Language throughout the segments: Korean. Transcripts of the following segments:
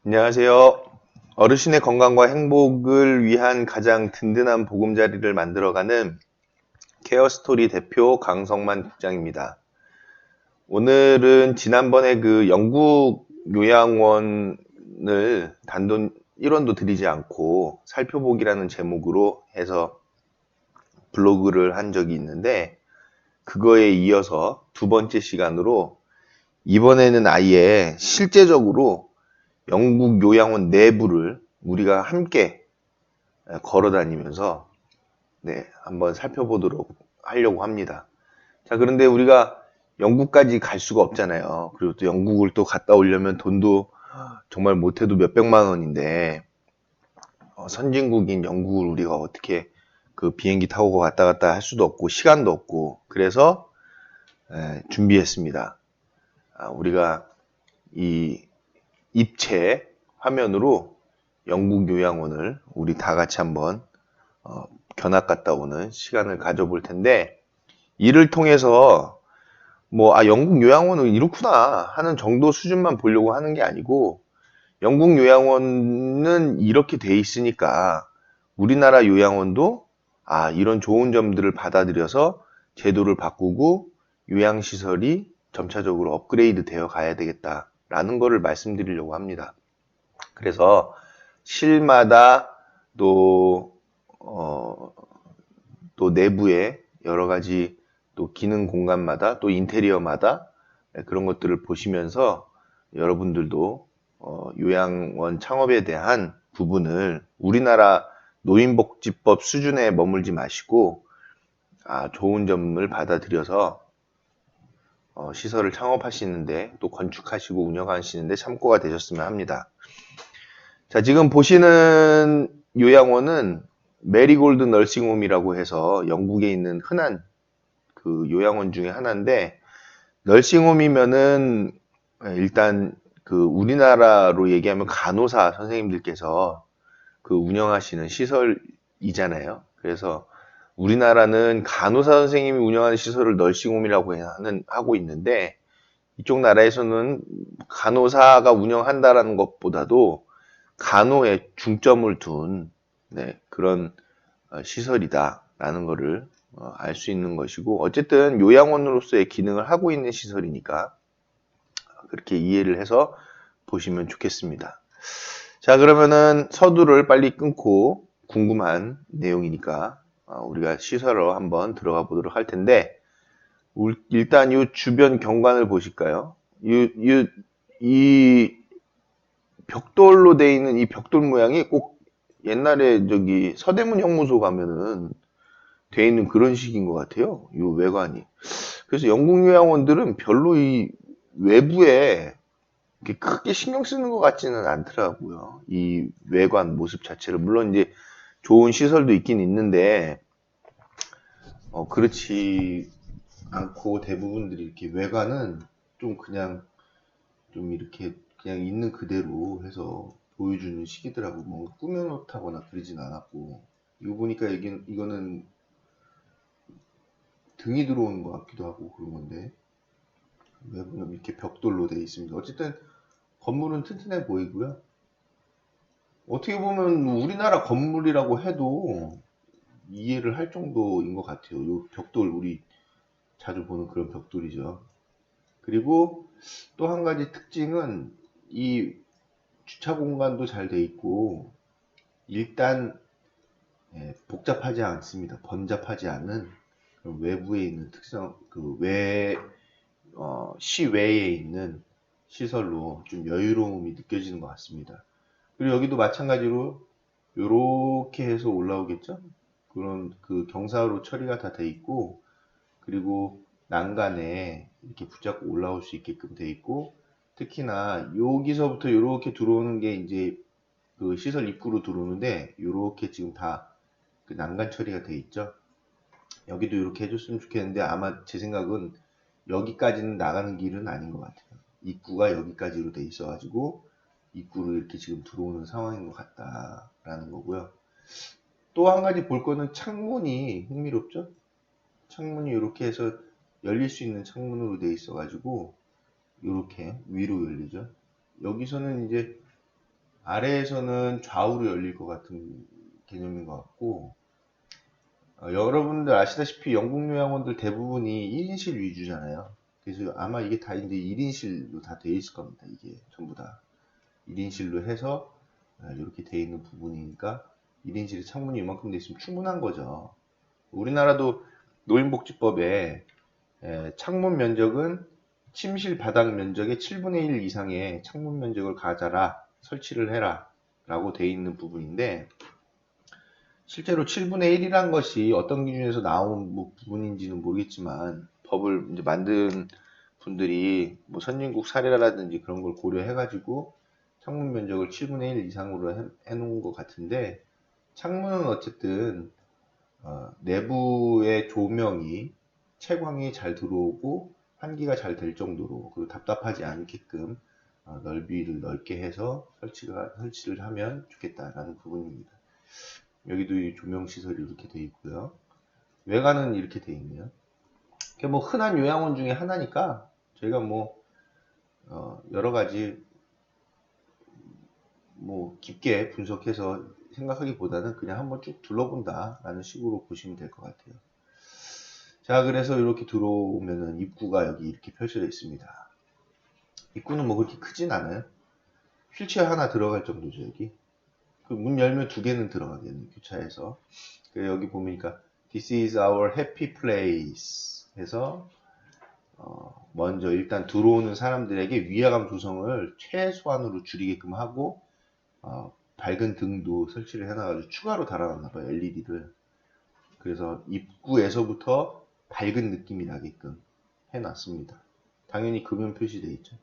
안녕하세요. 어르신의 건강과 행복을 위한 가장 든든한 보금자리를 만들어가는 케어스토리 대표 강성만 국장입니다. 오늘은 지난번에 그 영국 요양원을 단돈 1원도 들이지 않고 살펴보기라는 제목으로 해서 블로그를 한 적이 있는데, 그거에 이어서 두 번째 시간으로 이번에는 아예 실제적으로 영국 요양원 내부를 우리가 함께 걸어 다니면서 한번 살펴보도록 하려고 합니다. 자, 그런데 우리가 영국까지 갈 수가 없잖아요. 그리고 또 영국을 또 갔다 오려면 돈도 정말 못해도 몇백만 원인데, 선진국인 영국을 우리가 어떻게 그 비행기 타고 왔다 갔다 할 수도 없고 시간도 없고, 그래서 준비했습니다. 우리가 이 입체 화면으로 영국 요양원을 우리 다 같이 한번 견학 갔다 오는 시간을 가져볼 텐데, 이를 통해서 영국 요양원은 이렇구나 하는 정도 수준만 보려고 하는 게 아니고, 영국 요양원은 이렇게 돼 있으니까 우리나라 요양원도 이런 좋은 점들을 받아들여서 제도를 바꾸고 요양시설이 점차적으로 업그레이드 되어 가야 되겠다라는 거를 말씀드리려고 합니다. 그래서 실마다 또, 또 내부의 여러 가지 또 기능 공간마다 또 인테리어마다 그런 것들을 보시면서 여러분들도 요양원 창업에 대한 부분을 우리나라 노인복지법 수준에 머물지 마시고 좋은 점을 받아들여서 시설을 창업하시는데 또 건축하시고 운영하시는데 참고가 되셨으면 합니다. 자, 지금 보시는 요양원은 메리골드 널싱홈이라고 해서 영국에 있는 흔한 그 요양원 중에 하나인데, 널싱홈이면은 일단 그 우리나라로 얘기하면 간호사 선생님들께서 그 운영하시는 시설이잖아요. 그래서 우리나라는 간호사 선생님이 운영하는 시설을 널싱홈이라고 하고 있는데, 이쪽 나라에서는 간호사가 운영한다라는 것보다도 간호에 중점을 둔 그런 시설이다라는 것을 알 수 있는 것이고, 어쨌든 요양원으로서의 기능을 하고 있는 시설이니까 그렇게 이해를 해서 보시면 좋겠습니다. 자, 그러면은 서두를 빨리 끊고 궁금한 내용이니까 우리가 시설로 한번 들어가 보도록 할 텐데, 일단 이 주변 경관을 보실까요? 이 벽돌로 되어 있는 이 벽돌 모양이 꼭 옛날에 저기 서대문 형무소 가면은 돼 있는 그런 식인 것 같아요. 이 외관이. 그래서 영국 요양원들은 별로 이 외부에 이렇게 크게 신경 쓰는 것 같지는 않더라고요. 이 외관 모습 자체를. 물론 이제 좋은 시설도 있긴 있는데, 그렇지 않고 대부분들이 이렇게 외관은 좀 그냥 좀 이렇게 그냥 있는 그대로 해서 보여주는 식이더라고. 뭔가 꾸며놓다거나 그러진 않았고. 이거 보니까 이거는 등이 들어오는 것 같기도 하고 그런 건데, 외부는 이렇게 벽돌로 되어 있습니다. 어쨌든 건물은 튼튼해 보이고요. 어떻게 보면 우리나라 건물이라고 해도 이해를 할 정도인 것 같아요. 요 벽돌, 우리 자주 보는 그런 벽돌이죠. 그리고 또 한 가지 특징은 이 주차 공간도 잘 돼 있고, 일단 복잡하지 않습니다. 번잡하지 않은 외부에 있는 특성, 시외에 있는 시설로 좀 여유로움이 느껴지는 것 같습니다. 그리고 여기도 마찬가지로 요렇게 해서 올라오겠죠? 그런 그 경사로 처리가 다 돼 있고, 그리고 난간에 이렇게 붙잡고 올라올 수 있게끔 돼 있고, 특히나 여기서부터 이렇게 들어오는 게 이제 그 시설 입구로 들어오는데, 이렇게 지금 다 그 난간 처리가 돼 있죠. 여기도 이렇게 해줬으면 좋겠는데, 아마 제 생각은 여기까지는 나가는 길은 아닌 것 같아요. 입구가 여기까지로 돼 있어가지고 입구로 이렇게 지금 들어오는 상황인 것 같다라는 거고요. 또 한 가지 볼 거는 창문이 흥미롭죠? 창문이 이렇게 해서 열릴 수 있는 창문으로 돼 있어가지고 이렇게 위로 열리죠. 여기서는 이제 아래에서는 좌우로 열릴 것 같은 개념인 것 같고, 여러분들 아시다시피 영국 요양원들 대부분이 1인실 위주잖아요. 그래서 아마 이게 다 이제 1인실로 다 되어 있을 겁니다. 이게 전부 다 1인실로 해서 이렇게 되어 있는 부분이니까 1인실에 창문이 이만큼 돼 있으면 충분한 거죠. 우리나라도 노인복지법에 창문 면적은 침실 바닥 면적의 7분의 1 이상의 창문 면적을 가져라, 설치를 해라 라고 되어 있는 부분인데, 실제로 7분의 1이란 것이 어떤 기준에서 나온 부분인지는 모르겠지만, 법을 이제 만든 분들이 뭐 선진국 사례라든지 그런 걸 고려해가지고 창문 면적을 7분의 1 이상으로 해놓은 것 같은데, 창문은 어쨌든 내부의 조명이 채광이 잘 들어오고 환기가 잘 될 정도로, 그리고 답답하지 않게끔 넓이를 넓게 해서 설치를 하면 좋겠다라는 부분입니다. 여기도 이 조명 시설이 이렇게 되어 있고요. 외관은 이렇게 되어 있네요. 뭐 흔한 요양원 중에 하나니까 저희가 뭐 여러 가지 뭐 깊게 분석해서 생각하기보다는 그냥 한번 쭉 둘러본다라는 식으로 보시면 될 것 같아요. 자, 그래서 이렇게 들어오면은 입구가 여기 이렇게 펼쳐져 있습니다. 입구는 뭐 그렇게 크진 않아요. 휠체어 하나 들어갈 정도죠, 여기. 그 문 열면 두 개는 들어가겠네요, 교차해서. 여기 보니까 This is our happy place 해서 먼저 일단 들어오는 사람들에게 위화감 조성을 최소한으로 줄이게끔 하고 밝은 등도 설치를 해놔가지고 추가로 달아놨나봐요, LED를. 그래서 입구에서부터 밝은 느낌이 나게끔 해놨습니다. 당연히 금연 표시되어 있죠.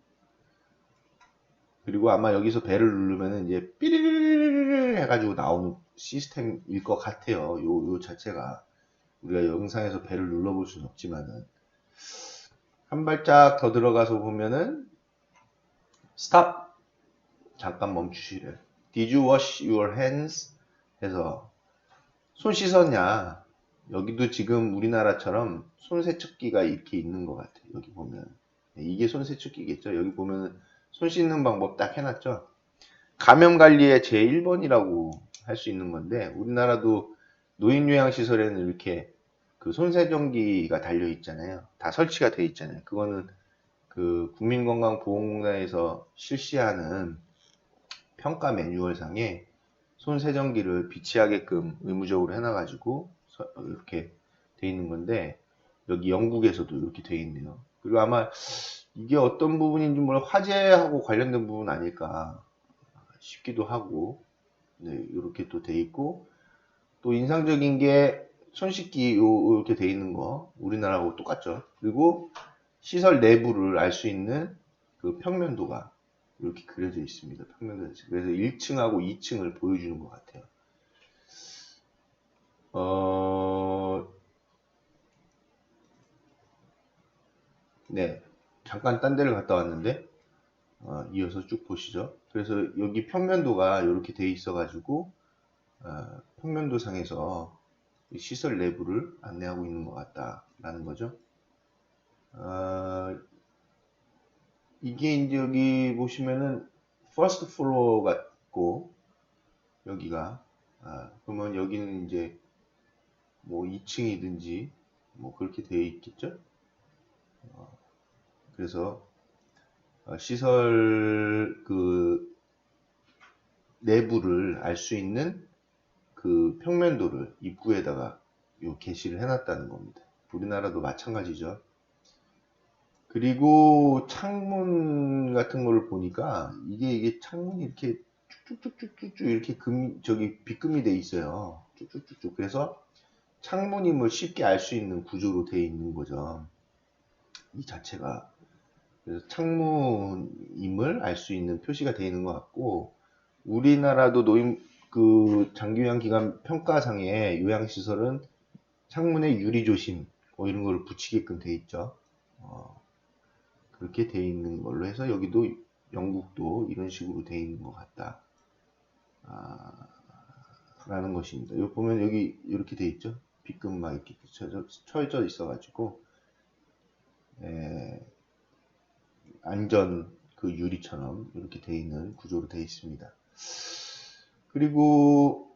그리고 아마 여기서 벨을 누르면 이제 삐리리리리 해가지고 나오는 시스템일 것 같아요. 요 자체가. 우리가 영상에서 벨을 눌러볼 수는 없지만은. 한 발짝 더 들어가서 보면은 스탑! 잠깐 멈추시래. Did you wash your hands? 해서 손 씻었냐? 여기도 지금 우리나라처럼 손세척기가 이렇게 있는 것 같아요. 여기 보면. 이게 손세척기겠죠. 여기 보면 손 씻는 방법 딱 해놨죠. 감염관리의 제1번이라고 할 수 있는 건데, 우리나라도 노인요양시설에는 이렇게 그 손세정기가 달려 있잖아요. 다 설치가 돼 있잖아요. 그거는 그 국민건강보험공단에서 실시하는 평가 매뉴얼상에 손세정기를 비치하게끔 의무적으로 해놔가지고 이렇게 돼 있는 건데, 여기 영국에서도 이렇게 돼 있네요. 그리고 아마 이게 어떤 부분인지 몰라, 화재하고 관련된 부분 아닐까 싶기도 하고, 네, 이렇게 또 돼 있고, 또 인상적인 게 손 씻기 이렇게 돼 있는 거 우리나라하고 똑같죠. 그리고 시설 내부를 알 수 있는 그 평면도가 이렇게 그려져 있습니다. 평면도. 그래서 1층하고 2층을 보여주는 것 같아요. 네, 잠깐 딴 데를 갔다 왔는데 이어서 쭉 보시죠. 그래서 여기 평면도가 이렇게 돼 있어 가지고 평면도상에서 시설 내부를 안내하고 있는 것 같다라는 거죠. 이게 이제 여기 보시면은 퍼스트 플로어 같고, 여기가 그러면 여기는 이제 뭐 2층이든지 뭐 그렇게 되어 있겠죠. 그래서 시설 그 내부를 알 수 있는 그 평면도를 입구에다가 요 게시를 해놨다는 겁니다. 우리나라도 마찬가지죠. 그리고 창문 같은 거를 보니까 이게 창문이 이렇게 쭉쭉쭉쭉쭉 이렇게 빗금이 돼 있어요. 쭉쭉쭉쭉. 그래서 창문임을 쉽게 알 수 있는 구조로 되어 있는 거죠. 이 자체가. 그래서 창문임을 알 수 있는 표시가 되어 있는 것 같고, 우리나라도 장기요양기관 평가상의 요양시설은 창문에 유리조심 뭐 이런 걸 붙이게끔 되어 있죠. 그렇게 되어 있는 걸로 해서 여기도 영국도 이런 식으로 되어 있는 것 같다 라는 것입니다. 여기 보면 여기 이렇게 되어 있죠. 빗금 막 이렇게 쳐져 있어 가지고 안전 그 유리처럼 이렇게 되어 있는 구조로 되어 있습니다. 그리고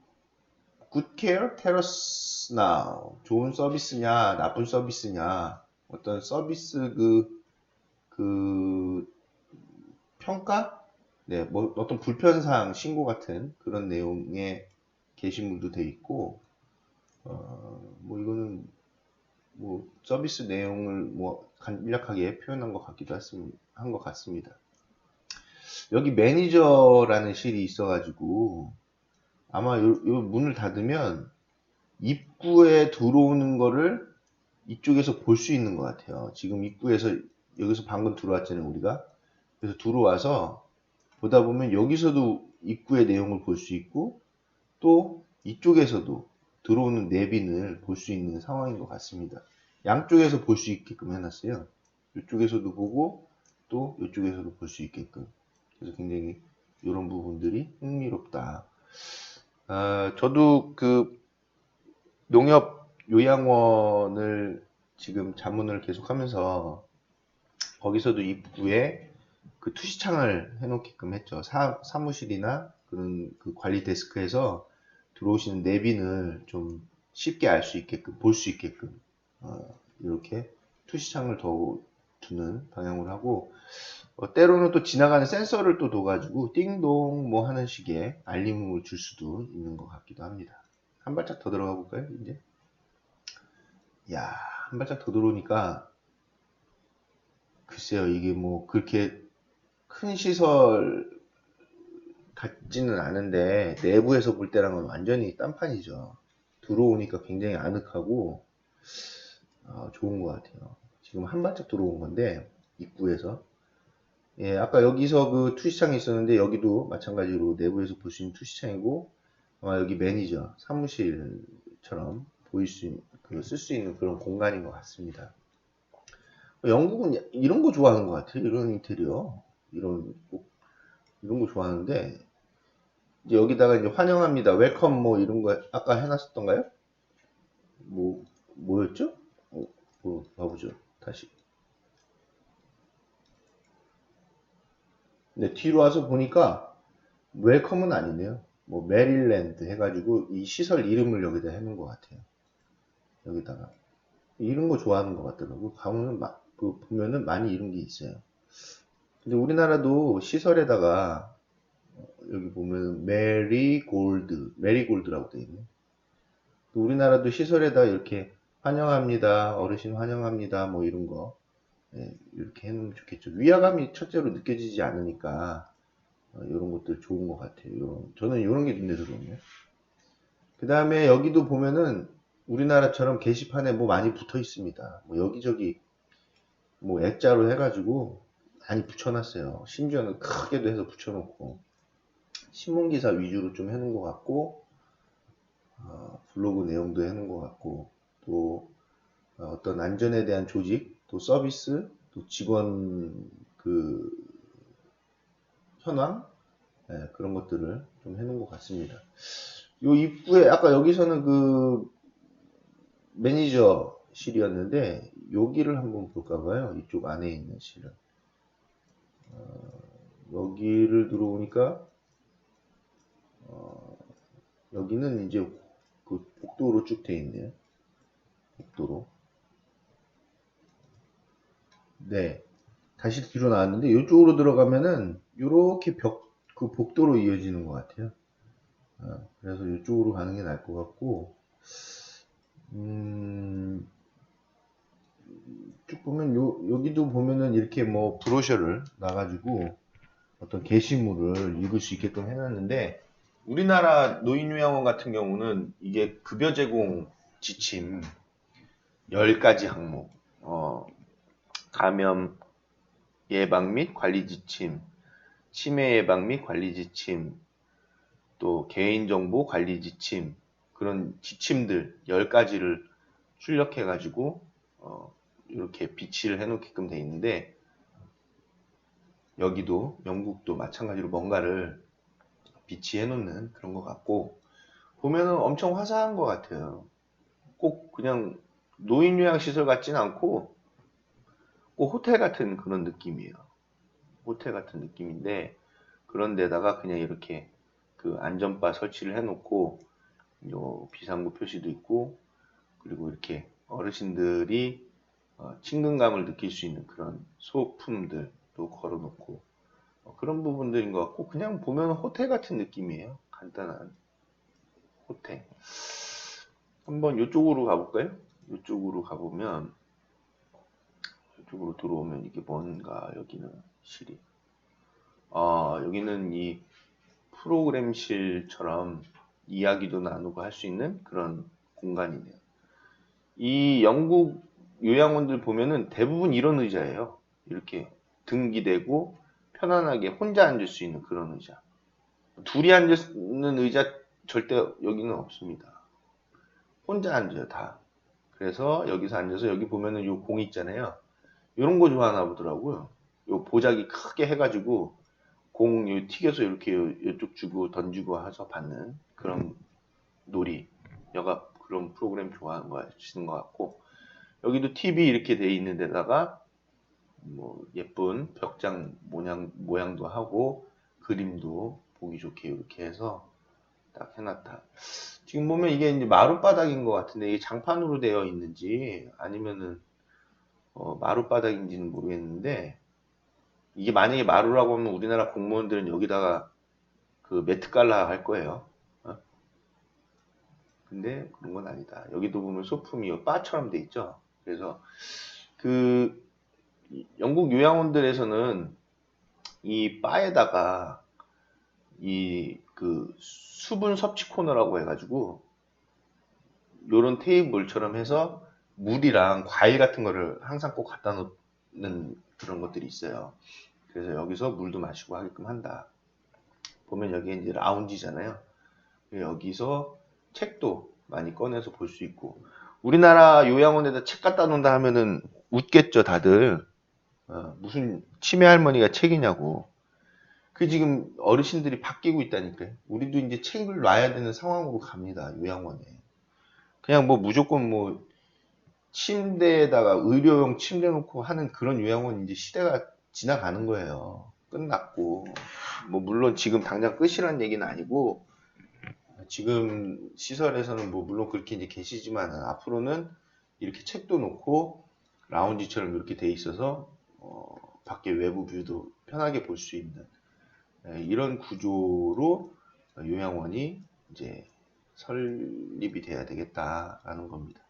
good care, tell us now. 좋은 서비스냐, 나쁜 서비스냐, 어떤 서비스 그 평가? 네, 뭐 어떤 불편사항 신고 같은 그런 내용의 게시물도 돼 있고, 뭐 이거는 뭐 서비스 내용을 뭐 간략하게 표현한 것 같기도 한 것 같습니다. 여기 매니저라는 실이 있어가지고 아마 요 문을 닫으면 입구에 들어오는 거를 이쪽에서 볼 수 있는 것 같아요. 지금 입구에서 여기서 방금 들어왔잖아요, 우리가. 그래서 들어와서 보다 보면 여기서도 입구의 내용을 볼 수 있고 또 이쪽에서도 들어오는 내빈을 볼 수 있는 상황인 것 같습니다. 양쪽에서 볼 수 있게끔 해놨어요. 이쪽에서도 보고 또 이쪽에서도 볼 수 있게끔. 그래서 굉장히 이런 부분들이 흥미롭다. 저도 그 농협 요양원을 지금 자문을 계속 하면서 거기서도 입구에 그 투시창을 해놓게끔 했죠. 사무실이나 그런 그 관리 데스크에서 들어오시는 내빈을 좀 쉽게 알 수 있게끔, 볼 수 있게끔, 이렇게 투시창을 더 두는 방향으로 하고, 때로는 또 지나가는 센서를 또 둬가지고, 띵동 뭐 하는 식의 알림을 줄 수도 있는 것 같기도 합니다. 한 발짝 더 들어가 볼까요, 이제? 야, 한 발짝 더 들어오니까, 글쎄요, 이게 뭐 그렇게 큰 시설 같지는 않은데 내부에서 볼 때랑은 완전히 딴판이죠. 들어오니까 굉장히 아늑하고 좋은 것 같아요. 지금 한 발짝 들어온 건데 입구에서 예, 아까 여기서 그 투시창이 있었는데 여기도 마찬가지로 내부에서 볼 수 있는 투시창이고 아마 여기 매니저 사무실처럼 보일 쓸 수 있는 그런 공간인 것 같습니다. 영국은 이런 거 좋아하는 것 같아요. 이런 인테리어 이런 거 좋아하는데 이제 여기다가 이제 환영합니다. 웰컴 뭐 이런 거 아까 해놨었던가요? 뭐였죠? 봐보죠. 다시. 네, 뒤로 와서 보니까 웰컴은 아니네요. 뭐 메릴랜드 해가지고 이 시설 이름을 여기다 해놓은 것 같아요. 여기다가 이런 거 좋아하는 것 같더라고. 가면은 보면은 많이 이런 게 있어요. 근데 우리나라도 시설에다가 여기 보면 메리골드라고 되어 있네. 우리나라도 시설에다 이렇게 환영합니다. 어르신 환영합니다. 뭐 이런 거 이렇게 해놓으면 좋겠죠. 위화감이 첫째로 느껴지지 않으니까 이런 것들 좋은 것 같아요. 저는 이런 게 눈에 들어오네요. 그 다음에 여기도 보면은 우리나라처럼 게시판에 뭐 많이 붙어 있습니다. 뭐 여기저기 뭐 액자로 해가지고 많이 붙여놨어요. 심지어는 크게도 해서 붙여놓고 신문기사 위주로 좀 해놓은 것 같고 블로그 내용도 해놓은 것 같고 또 어떤 안전에 대한 조직 또 서비스 또 직원 그 현황 그런 것들을 좀 해놓은 것 같습니다. 요 입구에 아까 여기서는 그 매니저실이었는데 여기를 한번 볼까봐요. 이쪽 안에 있는 실을 여기를 들어오니까 여기는 이제 그 복도로 쭉 돼 있네요. 복도로. 네. 다시 뒤로 나왔는데 이쪽으로 들어가면은 이렇게 그 복도로 이어지는 것 같아요. 그래서 이쪽으로 가는 게 나을 것 같고 쭉 보면 여기도 보면은 이렇게 뭐 브로셔를 놔가지고 어떤 게시물을 읽을 수 있게끔 해놨는데 우리나라 노인요양원 같은 경우는 이게 급여 제공 지침 10가지 항목 감염 예방 및 관리 지침 치매 예방 및 관리 지침 또 개인정보 관리 지침 그런 지침들 10가지를 출력해 가지고 이렇게 비치를 해 놓게끔 돼 있는데 여기도 영국도 마찬가지로 뭔가를 비치해 놓는 그런 것 같고 보면은 엄청 화사한 것 같아요. 꼭 그냥 노인요양시설 같진 않고 꼭 호텔 같은 그런 느낌이에요. 호텔 같은 느낌인데, 그런 데다가 그냥 이렇게 그 안전바 설치를 해놓고 요 비상구 표시도 있고, 그리고 이렇게 어르신들이 친근감을 느낄 수 있는 그런 소품들도 걸어놓고, 그런 부분들인 것 같고, 그냥 보면 호텔 같은 느낌이에요. 간단한 호텔. 한번 이쪽으로 가볼까요? 이쪽으로 가보면, 이쪽으로 들어오면 이게 뭔가, 여기는 실이. 여기는 이 프로그램실처럼 이야기도 나누고 할 수 있는 그런 공간이네요. 이 영국 요양원들 보면은 대부분 이런 의자예요. 이렇게 등기대고 편안하게 혼자 앉을 수 있는 그런 의자. 둘이 앉는 의자 절대 여기는 없습니다. 혼자 앉아요, 다. 그래서 여기서 앉아서 여기 보면은 요 공 있잖아요. 이런 거 좋아하나 보더라고요. 요 보자기 크게 해가지고 공 튀겨서 이렇게 이쪽 주고 던지고 해서 받는 그런 놀이, 여가 그런 프로그램 좋아하는 거 하시는 것 같고, 여기도 TV 이렇게 돼 있는 데다가 뭐 예쁜 벽장 모양도 하고 그림도 보기 좋게 이렇게 해서 딱 해놨다. 지금 보면 이게 이제 마룻바닥인 것 같은데 이게 장판으로 되어 있는지 아니면은 마룻바닥인지는 모르겠는데, 이게 만약에 마루라고 하면 우리나라 공무원들은 여기다가 그 매트 깔라 할 거예요. 근데 그런 건 아니다. 여기도 보면 소품이 바처럼 돼 있죠. 그래서 그 영국 요양원들에서는 이 바에다가 이 그 수분 섭취 코너라고 해가지고 요런 테이블처럼 해서 물이랑 과일 같은 거를 항상 꼭 갖다 놓는 그런 것들이 있어요. 그래서 여기서 물도 마시고 하게끔 한다. 보면 여기 이제 라운지잖아요. 여기서 책도 많이 꺼내서 볼 수 있고, 우리나라 요양원에다 책 갖다 놓는다 하면은 웃겠죠, 다들. 무슨 치매 할머니가 책이냐고. 그 지금 어르신들이 바뀌고 있다니까요. 우리도 이제 책을 놔야 되는 상황으로 갑니다, 요양원에. 그냥 뭐 무조건 뭐 침대에다가 의료용 침대 놓고 하는 그런 요양원 이제 시대가 지나가는 거예요. 끝났고. 뭐 물론 지금 당장 끝이란 얘기는 아니고, 지금 시설에서는 뭐 물론 그렇게 이제 계시지만 앞으로는 이렇게 책도 놓고 라운지처럼 이렇게 돼 있어서 밖에 외부 뷰도 편하게 볼 수 있는 이런 구조로 요양원이 이제 설립이 돼야 되겠다라는 겁니다.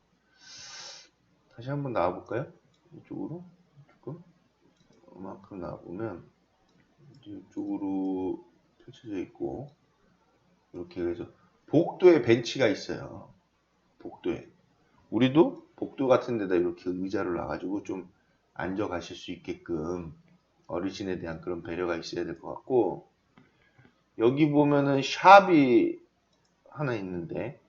다시 한번 나와볼까요? 이쪽으로 조금 이만큼 나와보면 이쪽으로 펼쳐져 있고, 이렇게 해서 복도에 벤치가 있어요. 복도에. 우리도 복도 같은 데다 이렇게 의자를 놔가지고 좀 앉아 가실 수 있게끔 어르신에 대한 그런 배려가 있어야 될 것 같고, 여기 보면은 샵이 하나 있는데,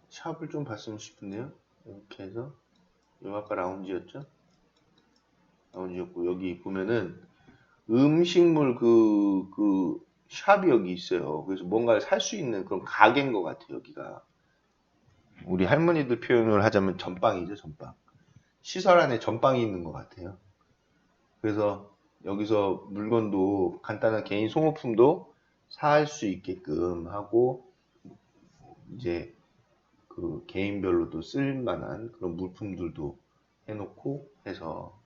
샵을 좀 봤으면 싶은데요. 이렇게 해서, 요 아까 라운지였죠? 라운지였고, 여기 보면은 음식물 샵이 여기 있어요. 그래서 뭔가를 살 수 있는 그런 가게인 것 같아요, 여기가. 우리 할머니들 표현을 하자면 전빵이죠, 전빵. 시설 안에 전빵이 있는 것 같아요. 그래서 여기서 물건도 간단한 개인 소모품도 살 수 있게끔 하고, 이제 그 개인별로도 쓸만한 그런 물품들도 해놓고 해서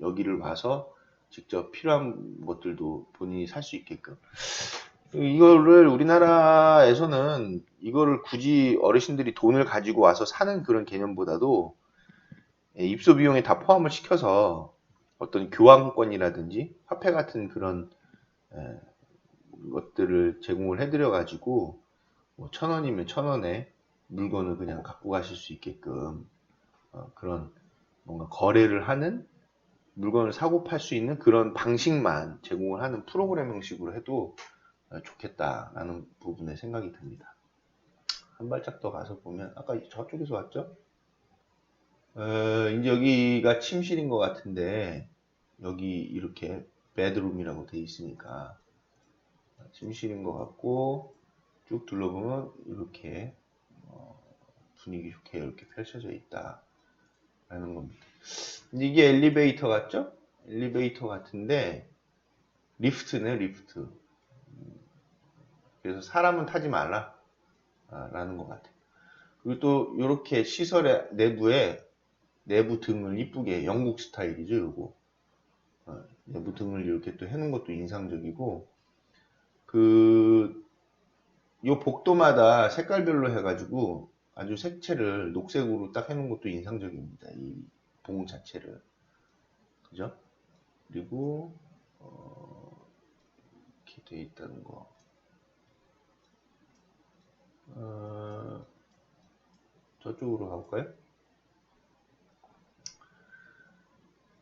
여기를 와서 직접 필요한 것들도 본인이 살 수 있게끔. 이거를 우리나라에서는 이거를 굳이 어르신들이 돈을 가지고 와서 사는 그런 개념보다도 입소 비용에 다 포함을 시켜서 어떤 교환권이라든지 화폐 같은 그런 것들을 제공을 해드려 가지고 뭐 1,000원이면 1,000원에 물건을 그냥 갖고 가실 수 있게끔 그런 뭔가 거래를 하는, 물건을 사고 팔 수 있는 그런 방식만 제공을 하는 프로그램 형식으로 해도 좋겠다라는 부분에 생각이 듭니다. 한 발짝 더 가서 보면 아까 저쪽에서 왔죠? 이제 여기가 침실인 것 같은데, 여기 이렇게 베드룸이라고 돼 있으니까 침실인 것 같고, 쭉 둘러보면 이렇게 분위기 좋게 이렇게 펼쳐져 있다. 라는 겁니다. 이게 엘리베이터 같죠? 엘리베이터 같은데 리프트네, 리프트. 그래서 사람은 타지 말라 라는 것 같아요. 그리고 또 이렇게 시설의 내부에 내부 등을 이쁘게 영국 스타일이죠, 요거. 내부 등을 이렇게 또 해놓은 것도 인상적이고, 요 복도마다 색깔별로 해가지고 아주 색채를 녹색으로 딱 해놓은 것도 인상적입니다. 이 봉 자체를. 그죠? 그리고, 이렇게 돼 있다는 거. 저쪽으로 가볼까요?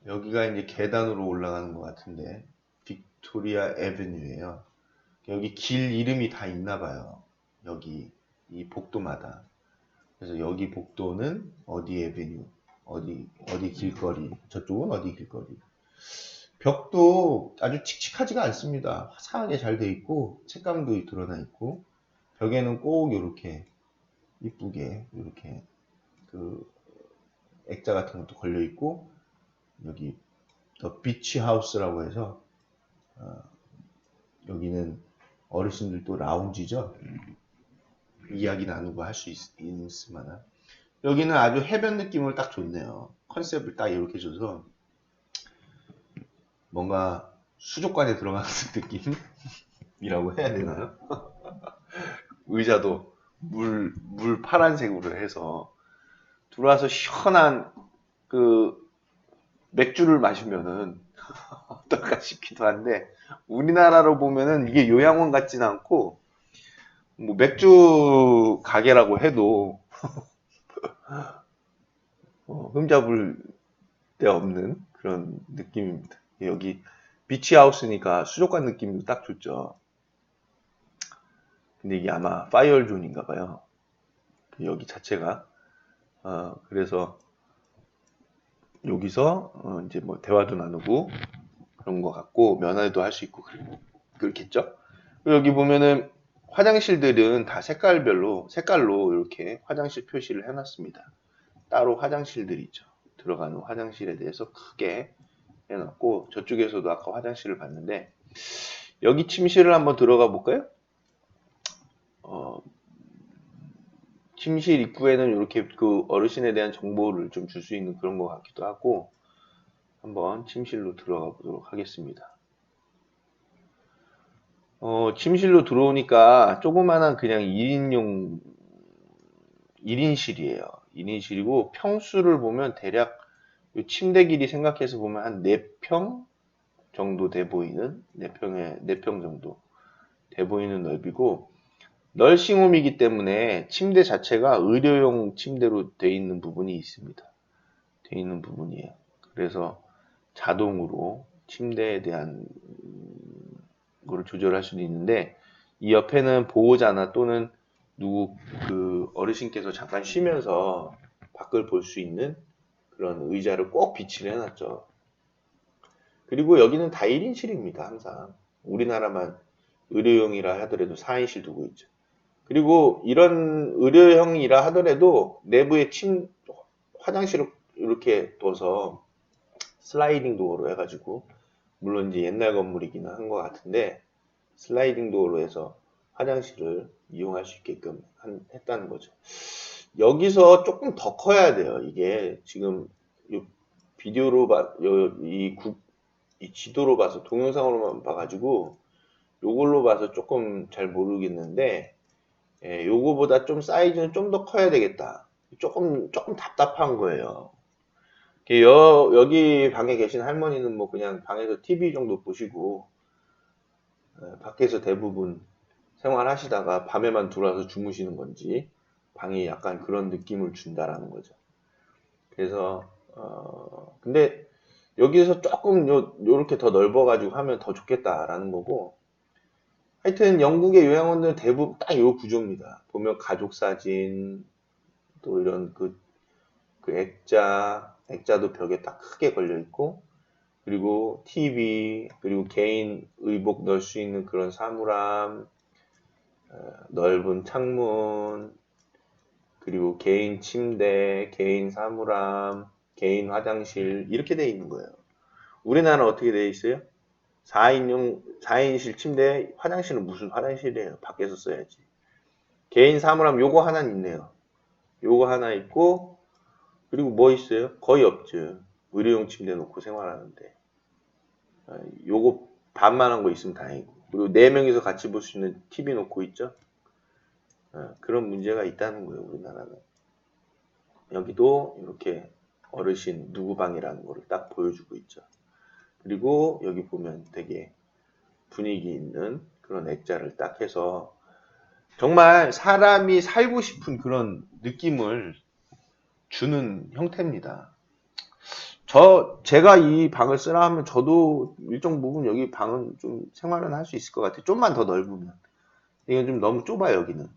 여기가 이제 계단으로 올라가는 것 같은데, 빅토리아 에베뉴예요. 여기 길 이름이 다 있나 봐요. 여기 이 복도마다. 그래서 여기 복도는 어디 에베뉴, 어디 길거리, 저쪽은 어디 길거리. 벽도 아주 칙칙하지가 않습니다. 화사하게 잘 돼 있고 색감도 드러나 있고 벽에는 꼭 이렇게 이쁘게 이렇게 그 액자 같은 것도 걸려 있고 여기 더 비치 하우스라고 해서 여기는 어르신들도 라운지죠. 이야기 나누고 할 수 있을 만한. 여기는 아주 해변 느낌을 딱 줬네요. 컨셉을 딱 이렇게 줘서 뭔가 수족관에 들어가는 느낌이라고 해야 되나요? 의자도 물 파란색으로 해서 들어와서 시원한 그 맥주를 마시면은 어떨까 싶기도 한데 우리나라로 보면은 이게 요양원 같지는 않고 뭐 맥주 가게라고 해도 흠잡을 데 없는 그런 느낌입니다. 여기 비치하우스니까 수족관 느낌도 딱 좋죠. 근데 이게 아마 파이어존인가 봐요. 여기 자체가. 그래서 여기서 이제 뭐 대화도 나누고 그런 것 같고 면회도 할 수 있고 그렇겠죠. 여기 보면은 화장실들은 다 색깔로 이렇게 화장실 표시를 해놨습니다. 따로 화장실들이 있죠. 들어가는 화장실에 대해서 크게 해놨고 저쪽에서도 아까 화장실을 봤는데 여기 침실을 한번 들어가 볼까요? 침실 입구에는 이렇게 그 어르신에 대한 정보를 좀 줄 수 있는 그런 것 같기도 하고 한번 침실로 들어가 보도록 하겠습니다. 침실로 들어오니까 조그만한 그냥 1인실이에요. 1인실이고 평수를 보면 대략 침대 길이 생각해서 보면 한 4평 정도 돼 보이는 4평 정도 돼 보이는 넓이고 널싱홈이기 때문에 침대 자체가 의료용 침대로 돼 있는 부분이 있습니다. 돼 있는 부분이에요. 그래서 자동으로 침대에 대한 거를 조절할 수도 있는데 이 옆에는 보호자나 또는 누구 그 어르신께서 잠깐 쉬면서 밖을 볼 수 있는 그런 의자를 꼭 비치를 해놨죠. 그리고 여기는 다 1인실입니다. 항상 우리나라만 의료용이라 하더라도 4인실 두고 있죠. 그리고 이런 의료형이라 하더라도 내부에 화장실을 이렇게 둬서 슬라이딩 도어로 해가지고 물론 이제 옛날 건물이기는 한 것 같은데 슬라이딩 도어로 해서 화장실을 이용할 수 있게끔 했다는 거죠. 여기서 조금 더 커야 돼요. 이게 지금 비디오로 이 지도로 봐서 동영상으로만 봐가지고 요걸로 봐서 조금 잘 모르겠는데 요거보다 좀 사이즈는 좀 더 커야 되겠다. 조금 답답한 거예요. 여기 방에 계신 할머니는 뭐 그냥 방에서 TV 정도 보시고 밖에서 대부분 생활하시다가 밤에만 들어와서 주무시는 건지 방이 약간 그런 느낌을 준다라는 거죠. 그래서 근데 여기서 조금 요렇게 더 넓어가지고 하면 더 좋겠다라는 거고 하여튼 영국의 요양원들 대부분 딱 요 구조입니다. 보면 가족 사진 또 이런 그 액자도 벽에 딱 크게 걸려 있고 그리고 TV 그리고 개인 의복 넣을 수 있는 그런 사물함 넓은 창문 그리고 개인 침대 개인 사물함 개인 화장실 이렇게 돼 있는 거예요. 우리나라는 어떻게 돼 있어요? 4인실 침대, 화장실은 무슨 화장실이에요? 밖에서 써야지. 개인 사물함 요거 하나 있네요. 요거 하나 있고, 그리고 뭐 있어요? 거의 없죠. 의료용 침대 놓고 생활하는데. 요거 반만한 거 있으면 다행이고. 그리고 4명이서 같이 볼 수 있는 TV 놓고 있죠? 그런 문제가 있다는 거예요, 우리나라는. 여기도 이렇게 어르신 누구 방이라는 거를 딱 보여주고 있죠. 그리고 여기 보면 되게 분위기 있는 그런 액자를 딱 해서 정말 사람이 살고 싶은 그런 느낌을 주는 형태입니다. 제가 이 방을 쓰라 하면 저도 일정 부분 여기 방은 좀 생활은 할 수 있을 것 같아요. 좀만 더 넓으면. 이건 좀 너무 좁아요, 여기는.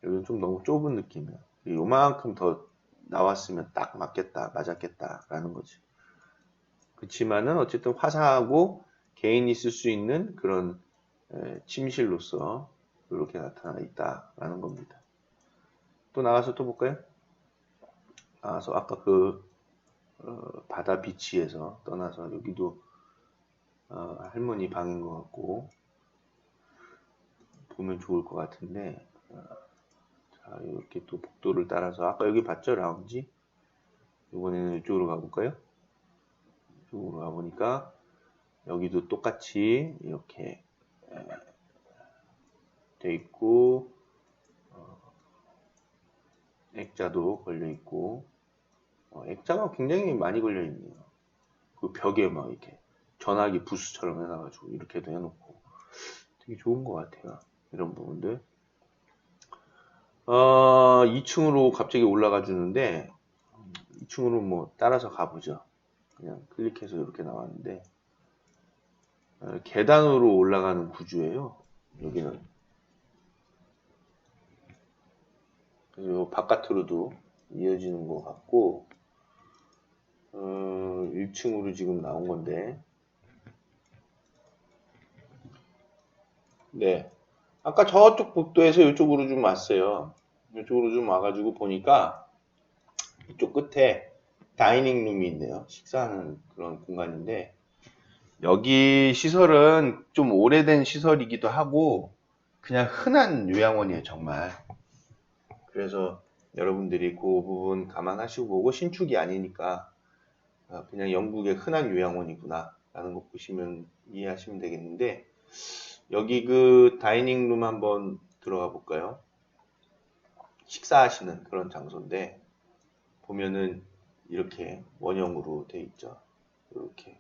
여기는 좀 너무 좁은 느낌이에요. 요만큼 더 나왔으면 딱 맞았겠다라는 거지. 그렇지만은 어쨌든 화사하고 개인이 쓸 수 있는 그런 침실로서 이렇게 나타나 있다라는 겁니다. 또 나가서 또 볼까요? 나가서 아까 그 바다 비치에서 떠나서 여기도 할머니 방인 것 같고 보면 좋을 것 같은데 자 이렇게 또 복도를 따라서 아까 여기 봤죠 라운지? 이번에는 이쪽으로 가볼까요? 이쪽으로 가보니까 여기도 똑같이 이렇게 돼 있고 액자도 걸려 있고 액자가 굉장히 많이 걸려 있네요. 그 벽에 막 이렇게 전화기 부스처럼 해놔가지고 이렇게도 해놓고 되게 좋은 것 같아요. 이런 부분들. 2층으로 갑자기 올라가 주는데 2층으로 뭐 따라서 가보죠. 그냥 클릭해서 이렇게 나왔는데 계단으로 올라가는 구조예요. 여기는. 그래서 바깥으로도 이어지는 것 같고 1층으로 지금 나온 건데 네. 아까 저쪽 복도에서 이쪽으로 좀 왔어요. 이쪽으로 좀 와가지고 보니까 이쪽 끝에 다이닝 룸이 있네요. 식사하는 그런 공간인데 여기 시설은 좀 오래된 시설이기도 하고 그냥 흔한 요양원이에요, 정말. 그래서 여러분들이 그 부분 감안하시고 보고 신축이 아니니까 그냥 영국의 흔한 요양원이구나 라는 거 보시면 이해하시면 되겠는데 여기 그 다이닝 룸 한번 들어가 볼까요? 식사하시는 그런 장소인데 보면은 이렇게 원형으로 돼 있죠. 이렇게.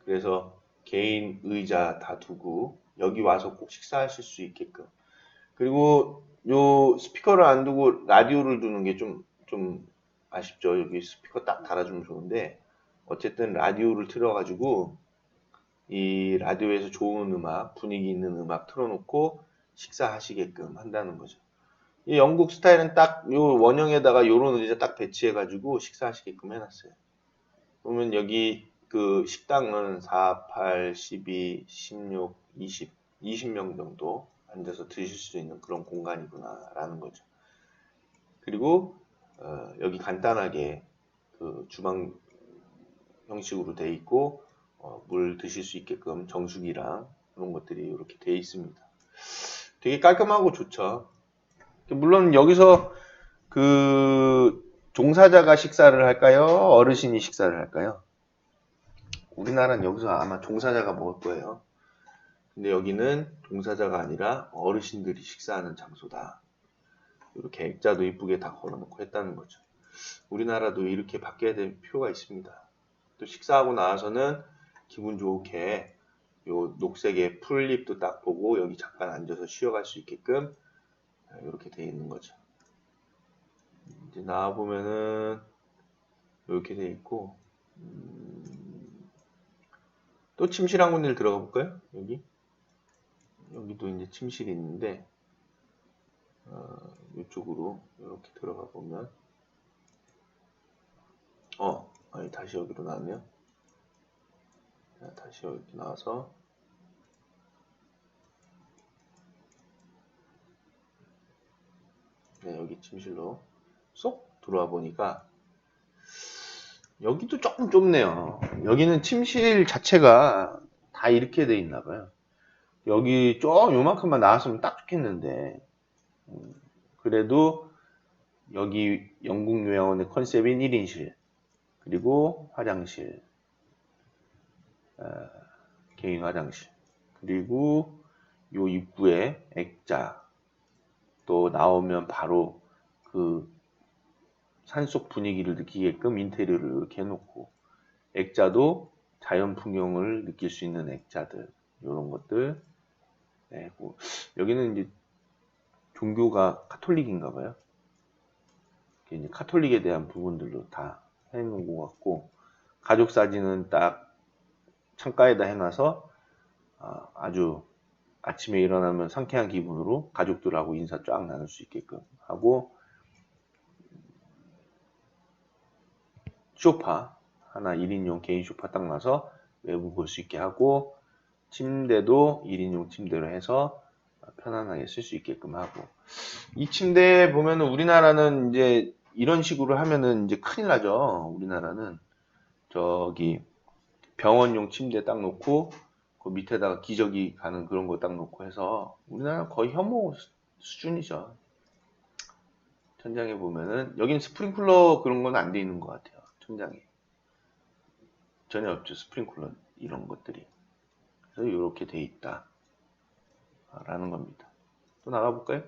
그래서 개인 의자 다 두고 여기 와서 꼭 식사하실 수 있게끔. 그리고 요 스피커를 안 두고 라디오를 두는 게 좀 아쉽죠. 여기 스피커 딱 달아주면 좋은데 어쨌든 라디오를 틀어가지고 이 라디오에서 좋은 음악, 분위기 있는 음악 틀어놓고 식사하시게끔 한다는 거죠. 이 영국 스타일은 딱 요 원형에다가 요런 의자 딱 배치해가지고 식사하시게끔 해놨어요. 보면 여기 그 식당은 4, 8, 12, 16, 20, 20명 정도 앉아서 드실 수 있는 그런 공간이구나 라는 거죠. 그리고 여기 간단하게 그 주방 형식으로 돼 있고 물 드실 수 있게끔 정수기랑 그런 것들이 이렇게 돼 있습니다. 되게 깔끔하고 좋죠. 물론 여기서 그 종사자가 식사를 할까요? 어르신이 식사를 할까요? 우리나라는 여기서 아마 종사자가 먹을 거예요. 근데 여기는 종사자가 아니라 어르신들이 식사하는 장소다. 이렇게 액자도 이쁘게 다 걸어놓고 했다는 거죠. 우리나라도 이렇게 바뀌어야 될 필요가 있습니다. 또 식사하고 나와서는 기분 좋게 요 녹색의 풀잎도 딱 보고 여기 잠깐 앉아서 쉬어갈 수 있게끔 이렇게 되어 있는 거죠. 이제 나와 보면은 이렇게 되어 있고 또 침실 한 군데를 들어가 볼까요? 여기도 이제 침실이 있는데 이쪽으로 이렇게 들어가 보면 아니 다시 여기로 나왔네요. 다시 여기 나와서 네, 여기 침실로 쏙 들어와 보니까 여기도 조금 좁네요. 여기는 침실 자체가 다 이렇게 돼 있나 봐요. 여기 좀 요만큼만 나왔으면 딱 좋겠는데, 그래도 여기 영국 요양원의 컨셉인 1인실, 그리고 화장실, 개인 화장실, 그리고 요 입구에 액자, 또 나오면 바로 그 산속 분위기를 느끼게끔 인테리어를 이렇게 해놓고, 액자도 자연 풍경을 느낄 수 있는 액자들, 이런 것들. 네, 여기는 이제 종교가 카톨릭인가 봐요. 이제 카톨릭에 대한 부분들로 다 해놓은 것 같고, 가족 사진은 딱 창가에다 해놔서 아주 아침에 일어나면 상쾌한 기분으로 가족들하고 인사 쫙 나눌 수 있게끔 하고, 소파 하나 1인용 개인 소파 딱 놔서 외부 볼 수 있게 하고, 침대도 1인용 침대로 해서 편안하게 쓸 수 있게끔 하고. 이 침대 보면은 우리나라는 이제 이런 식으로 하면은 이제 큰일 나죠. 우리나라는 저기 병원용 침대 딱 놓고 그 밑에다가 기저귀 가는 그런 거 딱 놓고 해서 우리나라 거의 혐오 수준이죠. 천장에 보면은 여긴 스프링클러 그런 건 안 돼 있는 것 같아요. 천장에 전혀 없죠. 스프링클러 이런 것들이. 그래서 이렇게 돼 있다 라는 겁니다. 또 나가볼까요?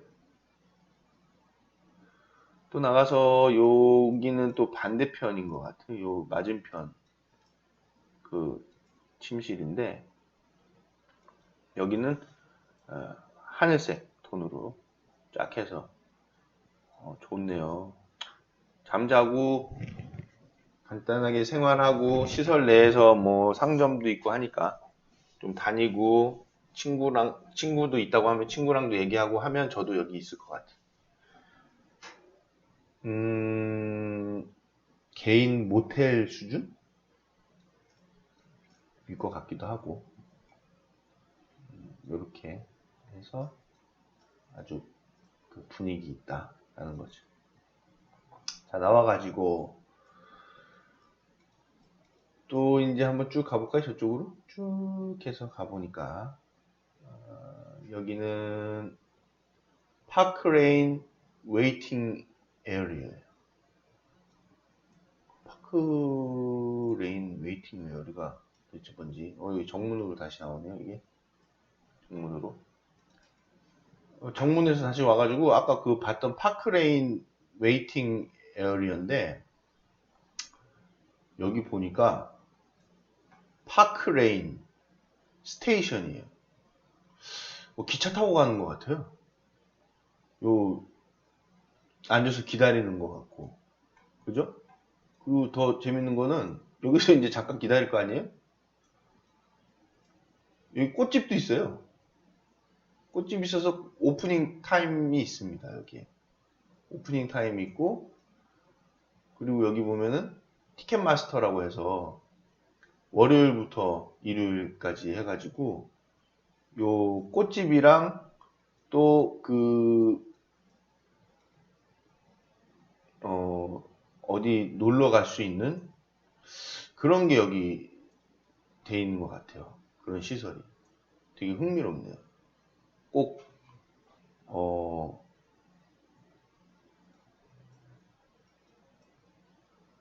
또 나가서 여기는 또 반대편인 것 같아요. 요 맞은편 그 침실인데, 여기는 하늘색 톤으로 쫙 해서 좋네요. 잠자고 간단하게 생활하고 시설 내에서 뭐 상점도 있고 하니까 좀 다니고, 친구도 있다고 하면 친구랑도 얘기하고 하면 저도 여기 있을 것 같아요. 개인 모텔 수준? 일 것 같기도 하고, 이렇게 해서 아주 그 분위기 있다라는 거죠. 자, 나와가지고 또 이제 한번 쭉 가볼까요? 저쪽으로 쭉 해서 가보니까 여기는 파크레인 웨이팅 에어리어예요. 파크레인 웨이팅 에어리어가 도대체 뭔지. 여기 정문으로 다시 나오네요. 이게 정문으로. 정문에서 다시 와가지고 아까 그 봤던 파크레인 웨이팅 에어리어인데, 여기 보니까 파크레인 스테이션이에요. 뭐 기차 타고 가는 것 같아요. 요 앉아서 기다리는 것 같고, 그죠? 그리고 더 재밌는 거는 여기서 이제 잠깐 기다릴 거 아니에요? 여기 꽃집도 있어요. 꽃집 있어서 오프닝 타임이 있습니다. 여기에 오프닝 타임이 있고, 그리고 여기 보면은 티켓마스터라고 해서 월요일부터 일요일까지 해가지고 요 꽃집이랑 또 어디 놀러 갈 수 있는 그런 게 여기 돼 있는 것 같아요. 그런 시설이 되게 흥미롭네요. 꼭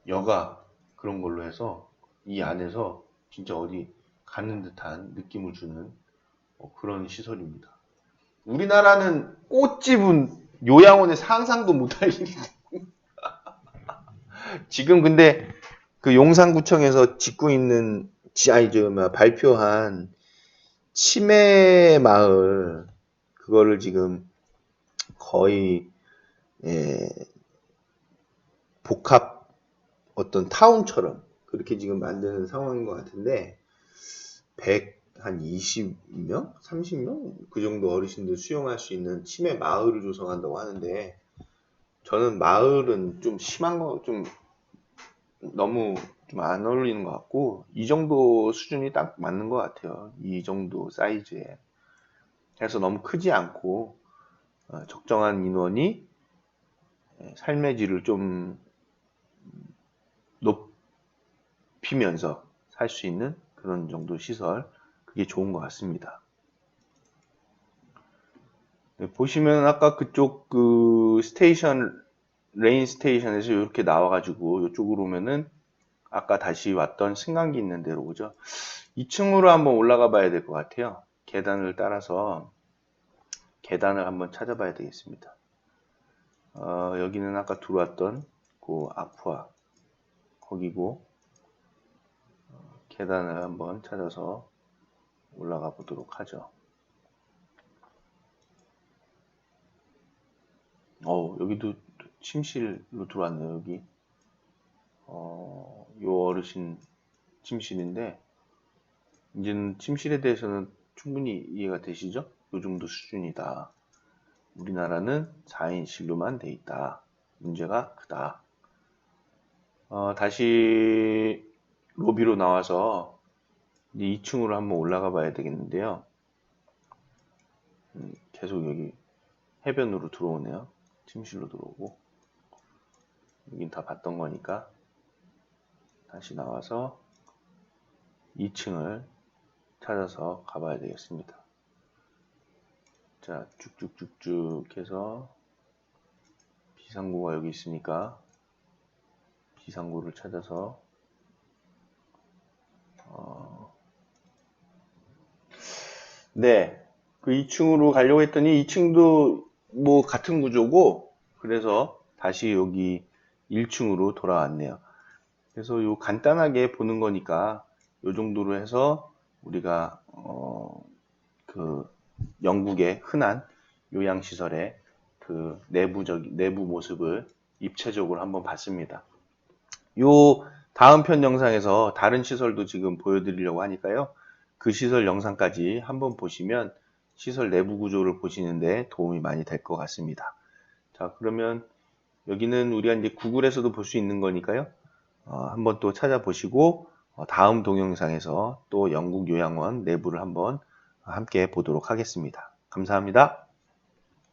여가 그런 걸로 해서 이 안에서 진짜 어디 가는 듯한 느낌을 주는 그런 시설입니다. 우리나라는 꽃집은 요양원에 상상도 못할 일이 지금. 근데 그 용산구청에서 짓고 있는 발표한 치매 마을, 그거를 지금 거의 복합 어떤 타운처럼 그렇게 지금 만드는 상황인 것 같은데, 한 20명? 30명? 그 정도 어르신들 수용할 수 있는 치매 마을을 조성한다고 하는데, 저는 마을은 좀 심한 거, 좀 너무 좀 안 어울리는 것 같고, 이 정도 수준이 딱 맞는 것 같아요. 이 정도 사이즈에 해서 너무 크지 않고 적정한 인원이 삶의 질을 좀 입히면서 살 수 있는 그런 정도 시설, 그게 좋은 것 같습니다. 네, 보시면 아까 그쪽 그 스테이션, 레인 스테이션에서 이렇게 나와가지고 이쪽으로 오면은 아까 다시 왔던 승강기 있는 데로 오죠. 2층으로 한번 올라가 봐야 될 것 같아요. 계단을 따라서 계단을 한번 찾아봐야 되겠습니다. 여기는 아까 들어왔던 그 아쿠아 거기고, 계단을 한번 찾아서 올라가 보도록 하죠. 여기도 침실로 들어왔네요. 여기 요 어르신 침실인데, 이제는 침실에 대해서는 충분히 이해가 되시죠? 요 정도 수준이다. 우리나라는 4인실로만 돼 있다. 문제가 크다. 다시 로비로 나와서 이제 2층으로 한번 올라가 봐야 되겠는데요. 계속 여기 해변으로 들어오네요. 침실로 들어오고. 여긴 다 봤던 거니까 다시 나와서 2층을 찾아서 가봐야 되겠습니다. 자, 쭉쭉쭉쭉 해서 비상구가 여기 있으니까 비상구를 찾아서 네, 그 2층으로 가려고 했더니 2층도 뭐 같은 구조고, 그래서 다시 여기 1층으로 돌아왔네요. 그래서 요 간단하게 보는 거니까 요 정도로 해서 우리가 그 영국의 흔한 요양시설의 그 내부 모습을 입체적으로 한번 봤습니다. 요 다음 편 영상에서 다른 시설도 지금 보여드리려고 하니까요. 그 시설 영상까지 한번 보시면 시설 내부 구조를 보시는데 도움이 많이 될 것 같습니다. 자, 그러면 여기는 우리가 이제 구글에서도 볼 수 있는 거니까요. 한번 또 찾아보시고 다음 동영상에서 또 영국 요양원 내부를 한번 함께 보도록 하겠습니다. 감사합니다.